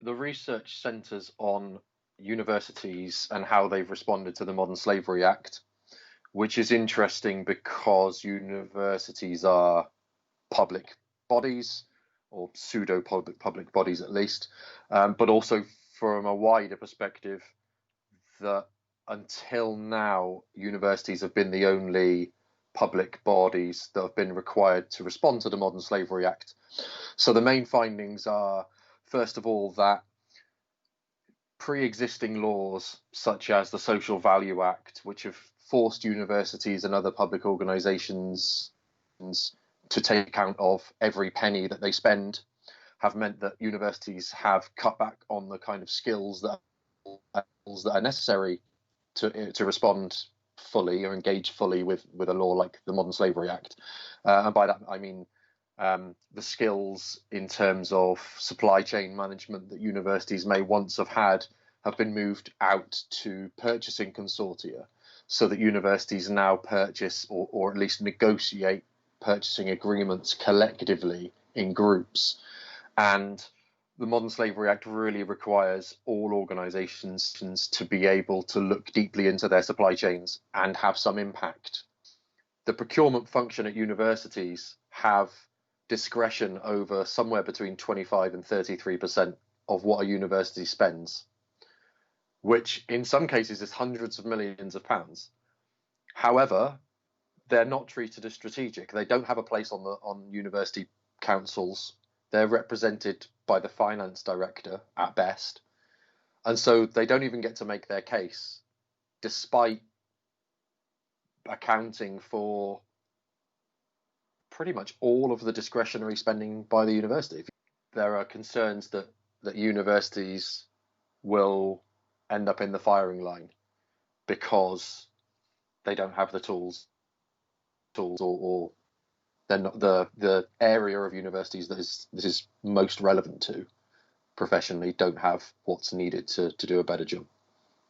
The research centres on universities and how they've responded to the Modern Slavery Act, which is interesting because universities are public bodies, or pseudo public bodies at least, but also from a wider perspective that until now universities have been the only public bodies that have been required to respond to the Modern Slavery Act. So the main findings are, first of all, that pre-existing laws such as the Social Value Act, which have forced universities and other public organisations to take account of every penny that they spend, have meant that universities have cut back on the kind of skills that are necessary to respond fully or engage fully with a law like the Modern Slavery Act. And by that I mean the skills in terms of supply chain management that universities may once have had have been moved out to purchasing consortia, so that universities now purchase or at least negotiate purchasing agreements collectively in groups. And the Modern Slavery Act really requires all organisations to be able to look deeply into their supply chains and have some impact. The procurement function at universities have discretion over somewhere between 25 and 33% of what a university spends, which in some cases is hundreds of millions of pounds. However, they're not treated as strategic. They don't have a place on university councils. They're represented by the finance director at best. And so they don't even get to make their case, despite accounting for pretty much all of the discretionary spending by the university. There are concerns that universities will end up in the firing line because they don't have the tools or they're not the area of universities that this is most relevant to professionally don't have what's needed to do a better job.